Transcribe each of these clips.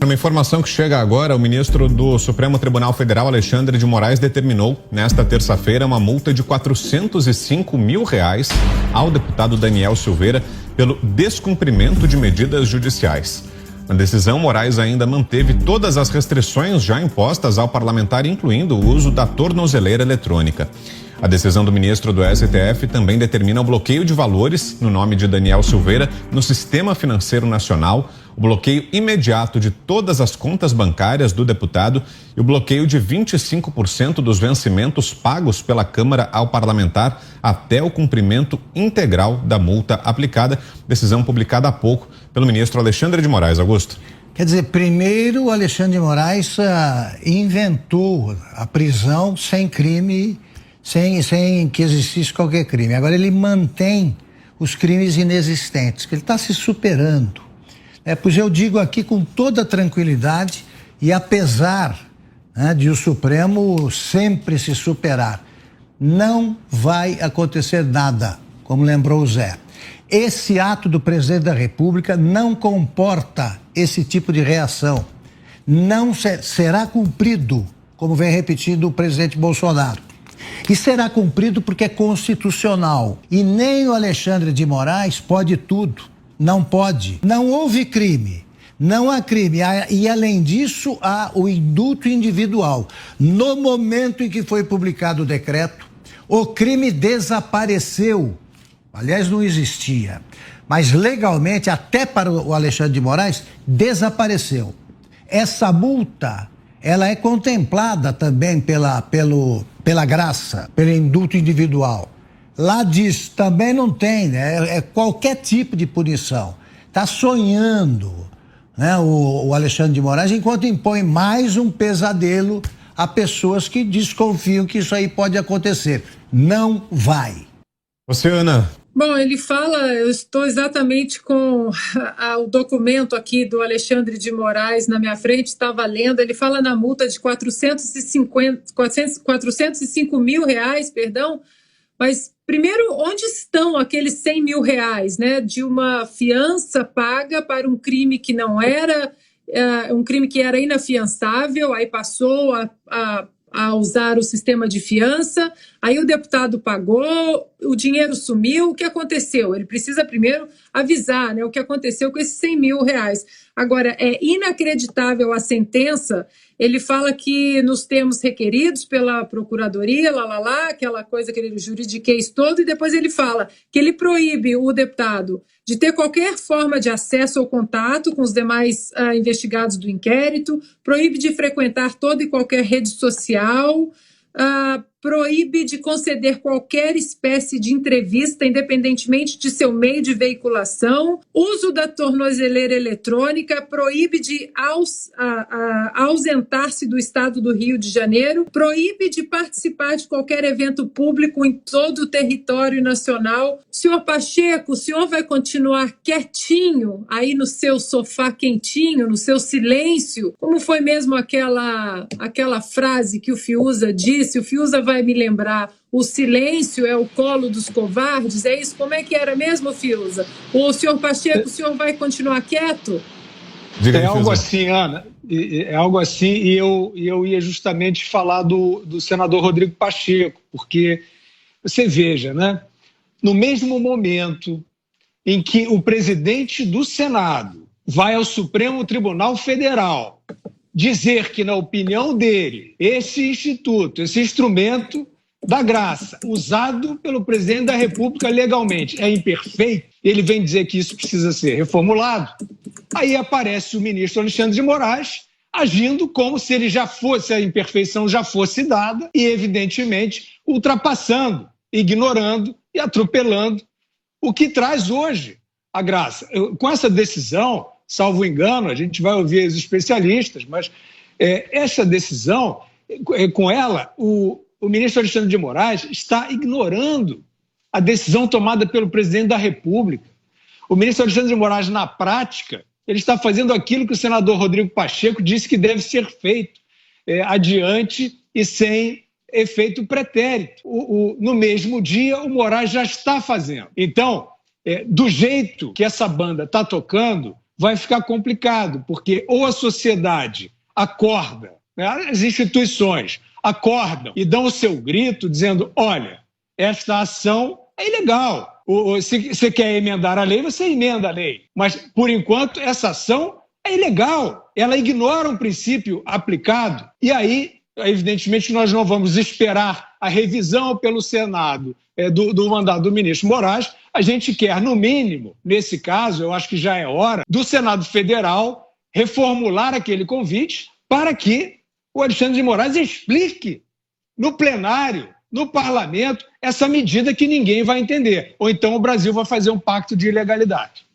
Uma informação que chega agora, o ministro do Supremo Tribunal Federal, Alexandre de Moraes, determinou nesta terça-feira uma multa de R$405 mil ao deputado Daniel Silveira pelo descumprimento de medidas judiciais. Na decisão, Moraes ainda manteve todas as restrições já impostas ao parlamentar, incluindo o uso da tornozeleira eletrônica. A decisão do ministro do STF também determina o bloqueio de valores no nome de Daniel Silveira no Sistema Financeiro Nacional, o bloqueio imediato de todas as contas bancárias do deputado e o bloqueio de 25% dos vencimentos pagos pela Câmara ao parlamentar até o cumprimento integral da multa aplicada. Decisão publicada há pouco pelo ministro Alexandre de Moraes. Augusto. Quer dizer, primeiro o Alexandre de Moraes inventou a prisão sem crime, sem que existisse qualquer crime. Agora ele mantém os crimes inexistentes, que ele está se superando. Pois eu digo aqui com toda tranquilidade e apesar de o Supremo sempre se superar, não vai acontecer nada, como lembrou o Zé. Esse ato do presidente da República não comporta esse tipo de reação. Não será cumprido, como vem repetindo o presidente Bolsonaro. E será cumprido porque é constitucional. E nem o Alexandre de Moraes pode tudo. Não pode. Não houve crime. Não há crime. E, além disso, há o indulto individual. No momento em que foi publicado o decreto, o crime desapareceu. Aliás, não existia. Mas, legalmente, até para o Alexandre de Moraes, desapareceu. Essa multa, ela é contemplada também pela graça, pelo indulto individual. Lá diz, também não tem, né? É qualquer tipo de punição. Está sonhando, né, o Alexandre de Moraes, enquanto impõe mais um pesadelo a pessoas que desconfiam que isso aí pode acontecer. Não vai. Você, Ana. Bom, ele fala, eu estou exatamente com o documento aqui do Alexandre de Moraes na minha frente, estava lendo, ele fala na multa de R$405 mil, mas primeiro, onde estão aqueles R$100 mil, né, de uma fiança paga para um crime que não era, um crime que era inafiançável, aí passou a usar o sistema de fiança, aí o deputado pagou, o dinheiro sumiu, o que aconteceu? Ele precisa primeiro avisar, né, o que aconteceu com esses R$100 mil. Agora, é inacreditável a sentença. Ele fala que nos termos requeridos pela procuradoria, aquela coisa, aquele juridiquês todo, e depois ele fala que ele proíbe o deputado de ter qualquer forma de acesso ou contato com os demais investigados do inquérito, proíbe de frequentar toda e qualquer rede social, proíbe de conceder qualquer espécie de entrevista, independentemente de seu meio de veiculação, uso da tornozeleira eletrônica, proíbe de ausentar-se do estado do Rio de Janeiro, proíbe de participar de qualquer evento público em todo o território nacional. Senhor Pacheco, o senhor vai continuar quietinho aí no seu sofá quentinho, no seu silêncio? Como foi mesmo aquela frase que o Fiuza disse? O Fiuza vai me lembrar, o silêncio é o colo dos covardes, é isso? Como é que era mesmo, Fiuza? O senhor Pacheco, o senhor vai continuar quieto? É algo assim, Ana, é algo assim, e eu ia justamente falar do senador Rodrigo Pacheco, porque você veja, né? No mesmo momento em que o presidente do Senado vai ao Supremo Tribunal Federal dizer que, na opinião dele, esse instituto, esse instrumento da graça, usado pelo presidente da República legalmente, é imperfeito, ele vem dizer que isso precisa ser reformulado, aí aparece o ministro Alexandre de Moraes agindo como se ele já fosse, a imperfeição já fosse dada e, evidentemente, ultrapassando, ignorando e atropelando o que traz hoje a graça. Com essa decisão, salvo engano, a gente vai ouvir os especialistas, mas essa decisão, com ela, o ministro Alexandre de Moraes está ignorando a decisão tomada pelo presidente da República. O ministro Alexandre de Moraes, na prática, ele está fazendo aquilo que o senador Rodrigo Pacheco disse que deve ser feito adiante e sem efeito pretérito. No mesmo dia, o Moraes já está fazendo. Então, do jeito que essa banda está tocando, vai ficar complicado, porque ou a sociedade acorda, né, as instituições acordam e dão o seu grito dizendo, olha, esta ação é ilegal. Se você quer emendar a lei, você emenda a lei. Mas, por enquanto, essa ação é ilegal. Ela ignora um princípio aplicado. E aí, evidentemente, nós não vamos esperar a revisão pelo Senado do mandato do ministro Moraes. A gente quer, no mínimo, nesse caso, eu acho que já é hora, do Senado Federal reformular aquele convite para que o Alexandre de Moraes explique no plenário, no parlamento, essa medida que ninguém vai entender. Ou então o Brasil vai fazer um pacto de ilegalidade.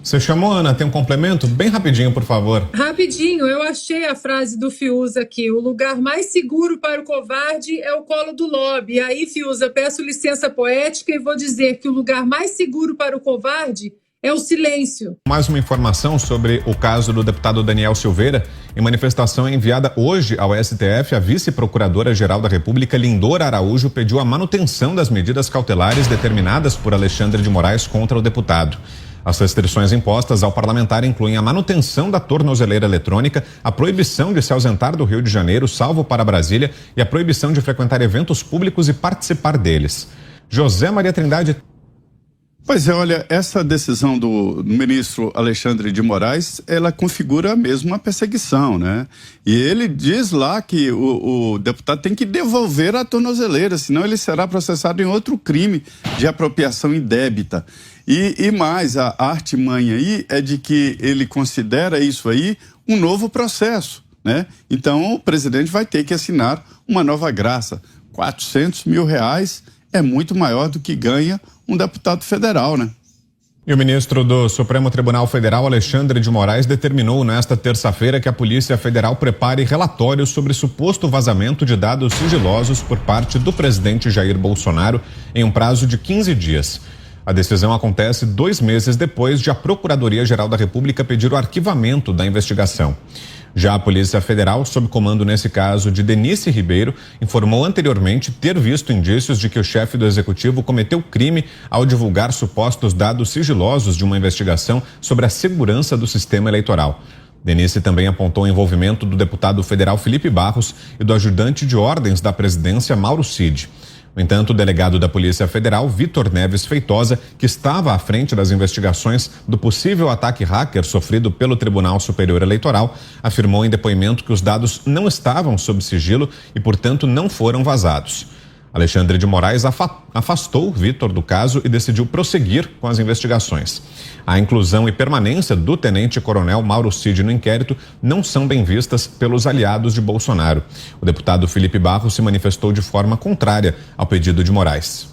Você chamou, Ana, tem um complemento? Bem rapidinho, por favor. Rapidinho, eu achei a frase do Fiuza aqui. O lugar mais seguro para o covarde é o colo do lobby. E aí, Fiuza, peço licença poética e vou dizer que o lugar mais seguro para o covarde é o silêncio. Mais uma informação sobre o caso do deputado Daniel Silveira. Em manifestação enviada hoje ao STF, a vice-procuradora-geral da República, Lindora Araújo, pediu a manutenção das medidas cautelares determinadas por Alexandre de Moraes contra o deputado. As restrições impostas ao parlamentar incluem a manutenção da tornozeleira eletrônica, a proibição de se ausentar do Rio de Janeiro, salvo para Brasília, e a proibição de frequentar eventos públicos e participar deles. José Maria Trindade. Pois é, olha, essa decisão do ministro Alexandre de Moraes, ela configura mesmo uma perseguição, né? E ele diz lá que o deputado tem que devolver a tornozeleira, senão ele será processado em outro crime de apropriação indébita. E mais, a artimanha aí é de que ele considera isso aí um novo processo, né? Então o presidente vai ter que assinar uma nova graça. R$400 mil é muito maior do que ganha um deputado federal, né? E o ministro do Supremo Tribunal Federal, Alexandre de Moraes, determinou nesta terça-feira que a Polícia Federal prepare relatórios sobre suposto vazamento de dados sigilosos por parte do presidente Jair Bolsonaro em um prazo de 15 dias. A decisão acontece 2 meses depois de a Procuradoria-Geral da República pedir o arquivamento da investigação. Já a Polícia Federal, sob comando nesse caso de Denise Ribeiro, informou anteriormente ter visto indícios de que o chefe do executivo cometeu crime ao divulgar supostos dados sigilosos de uma investigação sobre a segurança do sistema eleitoral. Denise também apontou o envolvimento do deputado federal Felipe Barros e do ajudante de ordens da presidência Mauro Cid. No entanto, o delegado da Polícia Federal, Vitor Neves Feitosa, que estava à frente das investigações do possível ataque hacker sofrido pelo Tribunal Superior Eleitoral, afirmou em depoimento que os dados não estavam sob sigilo e, portanto, não foram vazados. Alexandre de Moraes afastou Vitor do caso e decidiu prosseguir com as investigações. A inclusão e permanência do tenente-coronel Mauro Cid no inquérito não são bem vistas pelos aliados de Bolsonaro. O deputado Felipe Barros se manifestou de forma contrária ao pedido de Moraes.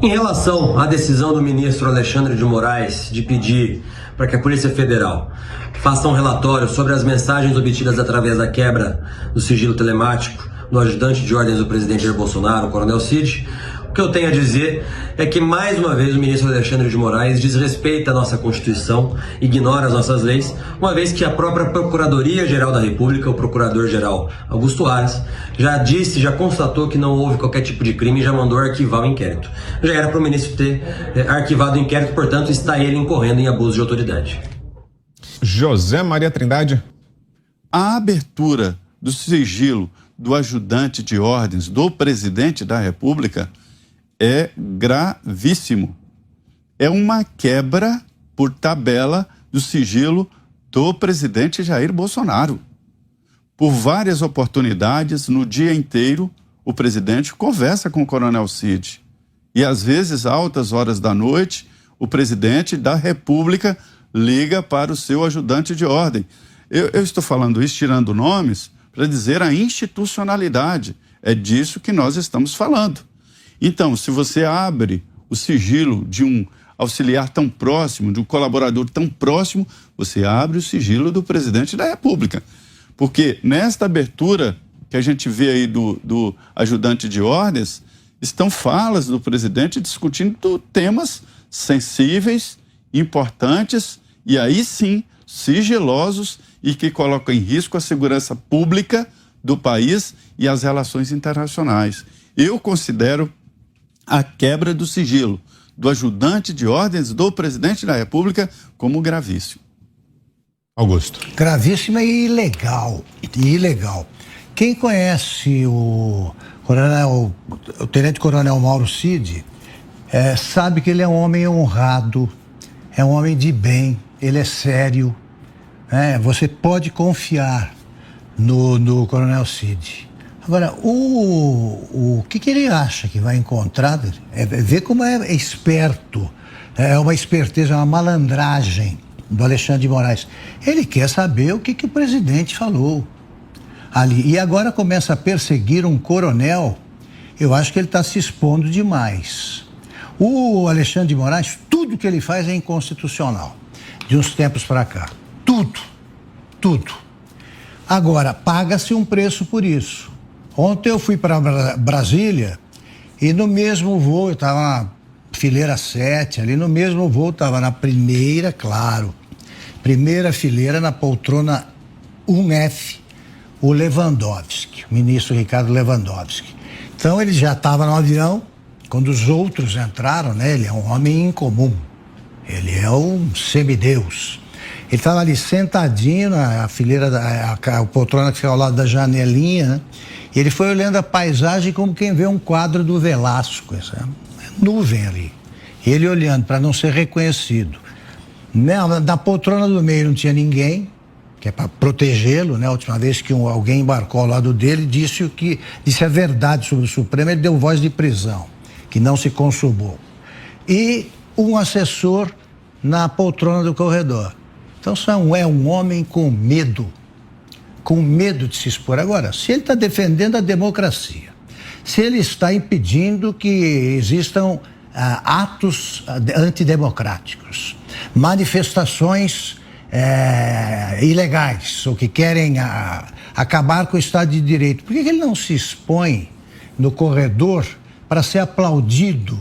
Em relação à decisão do ministro Alexandre de Moraes de pedir para que a Polícia Federal faça um relatório sobre as mensagens obtidas através da quebra do sigilo telemático do ajudante de ordens do presidente Jair Bolsonaro, o coronel Cid, o que eu tenho a dizer é que, mais uma vez, o ministro Alexandre de Moraes desrespeita a nossa Constituição, ignora as nossas leis, uma vez que a própria Procuradoria-Geral da República, o Procurador-Geral Augusto Aras, já constatou que não houve qualquer tipo de crime e já mandou arquivar o inquérito. Já era para o ministro ter arquivado o inquérito, portanto, está ele incorrendo em abuso de autoridade. José Maria Trindade. A abertura do sigilo do ajudante de ordens do presidente da República é gravíssimo. É uma quebra por tabela do sigilo do presidente Jair Bolsonaro. Por várias oportunidades, no dia inteiro, o presidente conversa com o coronel Cid. E às vezes, altas horas da noite, o presidente da República liga para o seu ajudante de ordem. Eu estou falando isso, tirando nomes, para dizer a institucionalidade. É disso que nós estamos falando. Então, se você abre o sigilo de um auxiliar tão próximo, de um colaborador tão próximo, você abre o sigilo do presidente da República. Porque nesta abertura que a gente vê aí do ajudante de ordens, estão falas do presidente discutindo temas sensíveis, importantes e aí sim sigilosos e que colocam em risco a segurança pública do país e as relações internacionais. Eu considero a quebra do sigilo do ajudante de ordens do presidente da República como gravíssimo. Augusto. Gravíssima e ilegal. Quem conhece o tenente-coronel Mauro Cid sabe que ele é um homem honrado, é um homem de bem, ele é sério. Você pode confiar no coronel Cid. Agora, o que ele acha que vai encontrar é ver como é esperto, é uma esperteza, uma malandragem do Alexandre de Moraes. Ele quer saber o que o presidente falou ali. E agora começa a perseguir um coronel. Eu acho que ele está se expondo demais. O Alexandre de Moraes, tudo que ele faz é inconstitucional, de uns tempos para cá. Tudo. Agora, paga-se um preço por isso. Ontem eu fui para Brasília e no mesmo voo, eu estava na fileira 7, ali no mesmo voo, estava na primeira, claro, primeira fileira, na poltrona 1F, o Lewandowski, o ministro Ricardo Lewandowski. Então ele já estava no avião, quando os outros entraram, né? Ele é um homem incomum, ele é um semideus. Ele estava ali sentadinho na fileira, a poltrona que fica ao lado da janelinha, né? E ele foi olhando a paisagem como quem vê um quadro do Velasco, essa nuvem ali. E ele olhando para não ser reconhecido. Na poltrona do meio não tinha ninguém, que é para protegê-lo, né? A última vez que alguém embarcou ao lado dele, disse a verdade sobre o Supremo, ele deu voz de prisão, que não se consumou. E um assessor na poltrona do corredor. Então é um homem com medo de se expor. Agora, se ele está defendendo a democracia, se ele está impedindo que existam atos antidemocráticos, manifestações ilegais, ou que querem acabar com o Estado de Direito, por que ele não se expõe no corredor para ser aplaudido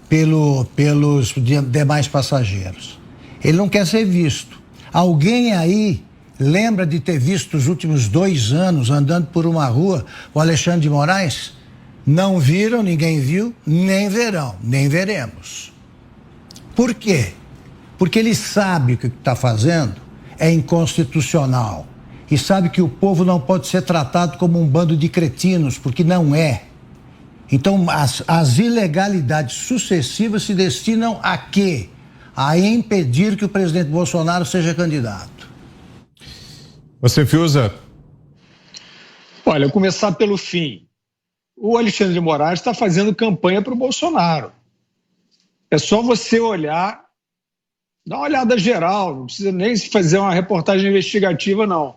pelos demais passageiros? Ele não quer ser visto. Alguém aí lembra de ter visto os últimos 2 anos andando por uma rua o Alexandre de Moraes? Não viram, ninguém viu, nem verão, nem veremos. Por quê? Porque ele sabe que o que está fazendo é inconstitucional e sabe que o povo não pode ser tratado como um bando de cretinos, porque não é. Então, as ilegalidades sucessivas se destinam a quê? A impedir que o presidente Bolsonaro seja candidato. Você, Fiuza? Olha, começar pelo fim. O Alexandre de Moraes está fazendo campanha para o Bolsonaro. É só você olhar, dá uma olhada geral, não precisa nem fazer uma reportagem investigativa, não.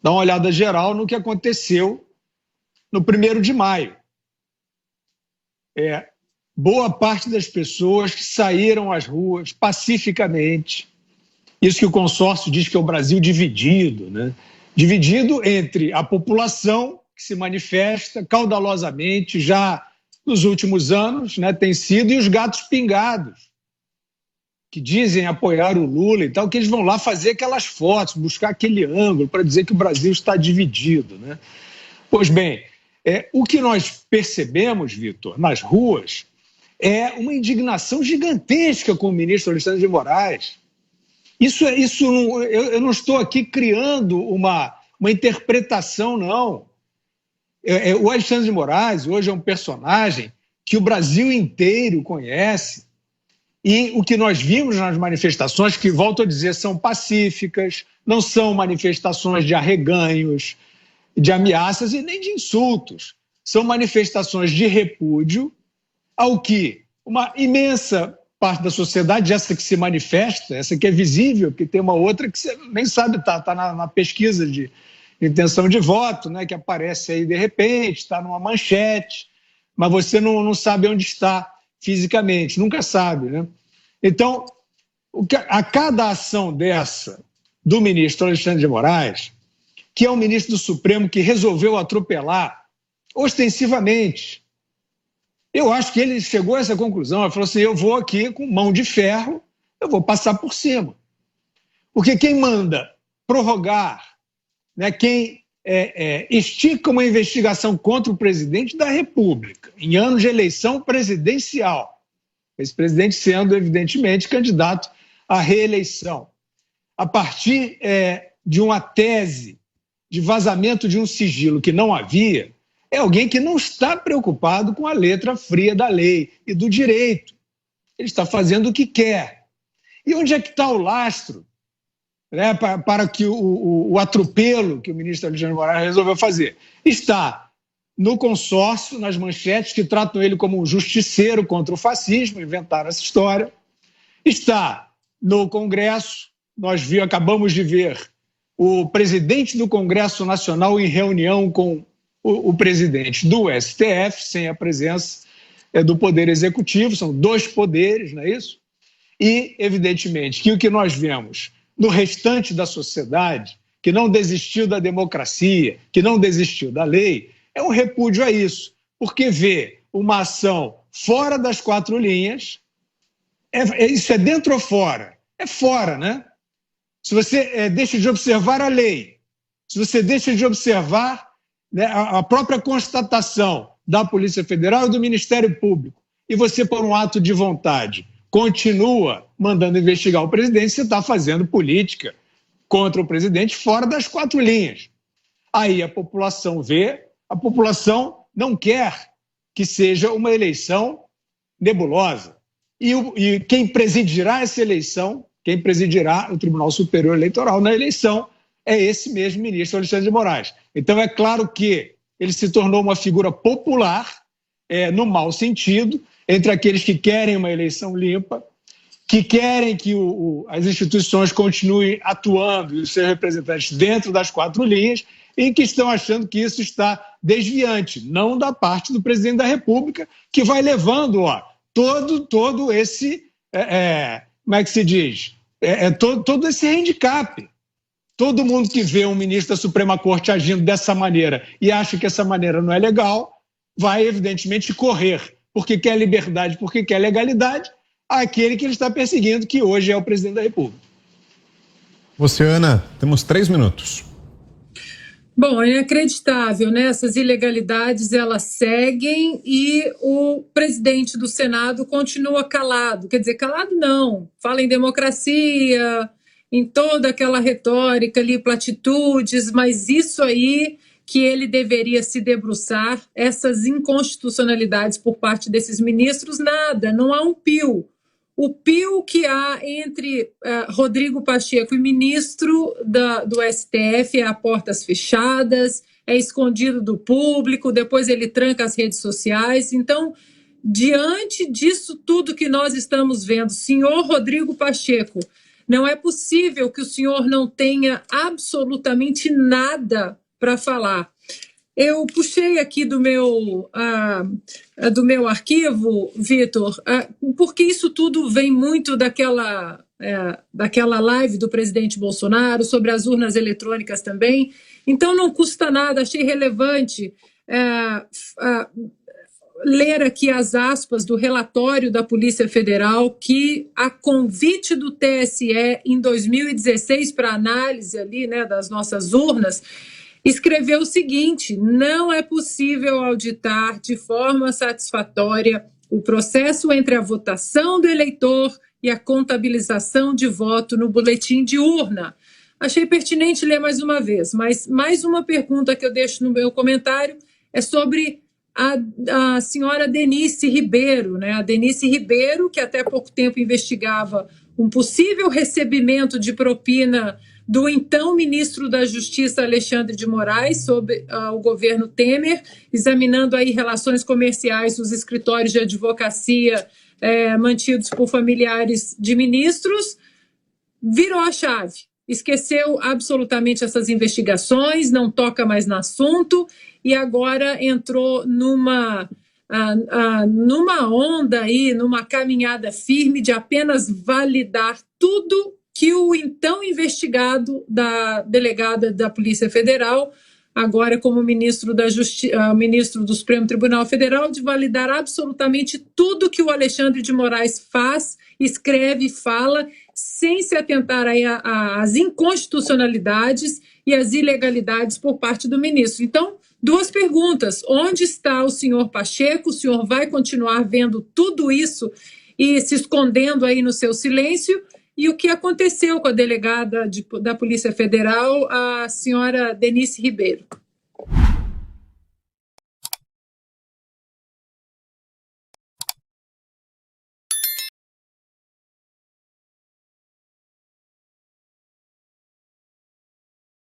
Dá uma olhada geral no que aconteceu no 1º de maio. Boa parte das pessoas que saíram às ruas pacificamente, isso que o consórcio diz que é o Brasil dividido, né? Dividido entre a população que se manifesta caudalosamente já nos últimos anos, né, tem sido, e os gatos pingados, que dizem apoiar o Lula e tal, que eles vão lá fazer aquelas fotos, buscar aquele ângulo para dizer que o Brasil está dividido, né? Pois bem, o que nós percebemos, Vitor, nas ruas, é uma indignação gigantesca com o ministro Alexandre de Moraes. Eu não estou aqui criando uma interpretação, não. O Alexandre de Moraes hoje é um personagem que o Brasil inteiro conhece, e o que nós vimos nas manifestações, que, volto a dizer, são pacíficas, não são manifestações de arreganhos, de ameaças e nem de insultos. São manifestações de repúdio ao que uma imensa parte da sociedade, essa que se manifesta, essa que é visível, que tem uma outra que você nem sabe, está na pesquisa de intenção de voto, né, que aparece aí de repente, está numa manchete, mas você não sabe onde está fisicamente, nunca sabe, né? Então, a cada ação dessa do ministro Alexandre de Moraes, que é um ministro do Supremo que resolveu atropelar ostensivamente, eu acho que ele chegou a essa conclusão, ele falou assim, eu vou aqui com mão de ferro, eu vou passar por cima. Porque quem manda prorrogar, né, quem estica uma investigação contra o presidente da República, em anos de eleição presidencial, esse presidente sendo, evidentemente, candidato à reeleição. a partir de uma tese de vazamento de um sigilo que não havia, é alguém que não está preocupado com a letra fria da lei e do direito. Ele está fazendo o que quer. E onde é que está o lastro, né, para que o atropelo que o ministro Alexandre de Moraes resolveu fazer? Está no consórcio, nas manchetes que tratam ele como um justiceiro contra o fascismo, inventaram essa história. Está no Congresso, nós acabamos de ver o presidente do Congresso Nacional em reunião com o presidente do STF, sem a presença do Poder Executivo, são dois poderes, não é isso? E, evidentemente, que o que nós vemos no restante da sociedade, que não desistiu da democracia, que não desistiu da lei, é um repúdio a isso, porque vê uma ação fora das quatro linhas, isso é dentro ou fora? É fora, né? Se você deixa de observar a lei, se você deixa de observar, né, a própria constatação da Polícia Federal e do Ministério Público, e você, por um ato de vontade, continua mandando investigar o presidente, você está fazendo política contra o presidente fora das quatro linhas. Aí a população vê, a população não quer que seja uma eleição nebulosa. E quem presidirá essa eleição, quem presidirá o Tribunal Superior Eleitoral na eleição, é esse mesmo ministro Alexandre de Moraes. Então é claro que ele se tornou uma figura popular, no mau sentido, entre aqueles que querem uma eleição limpa, que querem que as instituições continuem atuando e os seus representantes dentro das quatro linhas, e que estão achando que isso está desviante, não da parte do presidente da República, que vai levando todo esse, como é que se diz, todo esse handicap. Todo mundo que vê um ministro da Suprema Corte agindo dessa maneira e acha que essa maneira não é legal, vai evidentemente correr, porque quer liberdade, porque quer legalidade, àquele que ele está perseguindo, que hoje é o presidente da República. Você, Ana, temos 3 minutos. Bom, é inacreditável, né? Essas ilegalidades, elas seguem e o presidente do Senado continua calado. Quer dizer, calado não, fala em democracia, em toda aquela retórica ali, platitudes, mas isso aí que ele deveria se debruçar, essas inconstitucionalidades por parte desses ministros, nada, não há um pio. O pio que há entre Rodrigo Pacheco e ministro do STF é a portas fechadas, é escondido do público, depois ele tranca as redes sociais. Então, diante disso tudo que nós estamos vendo, senhor Rodrigo Pacheco, não é possível que o senhor não tenha absolutamente nada para falar. Eu puxei aqui do meu arquivo, Vitor, porque isso tudo vem muito daquela live do presidente Bolsonaro, sobre as urnas eletrônicas também. Então, não custa nada, achei relevante ler aqui as aspas do relatório da Polícia Federal, que, a convite do TSE, em 2016, para análise ali, né, das nossas urnas, escreveu o seguinte: não é possível auditar de forma satisfatória o processo entre a votação do eleitor e a contabilização de voto no boletim de urna. Achei pertinente ler mais uma vez, mas mais uma pergunta que eu deixo no meu comentário é sobre a senhora Denise Ribeiro, né? A Denise Ribeiro, que até pouco tempo investigava um possível recebimento de propina do então ministro da Justiça, Alexandre de Moraes, sob o governo Temer, examinando aí relações comerciais dos escritórios de advocacia mantidos por familiares de ministros, virou a chave, esqueceu absolutamente essas investigações, não toca mais no assunto e agora entrou numa onda aí, numa caminhada firme de apenas validar tudo que o então investigado da delegada da Polícia Federal, agora como ministro do Supremo Tribunal Federal, de validar absolutamente tudo que o Alexandre de Moraes faz, escreve e fala, sem se atentar aí às inconstitucionalidades e às ilegalidades por parte do ministro. Então, 2 perguntas: onde está o senhor Pacheco? O senhor vai continuar vendo tudo isso e se escondendo aí no seu silêncio? e o que aconteceu com a delegada da Polícia Federal, a senhora Denise Ribeiro.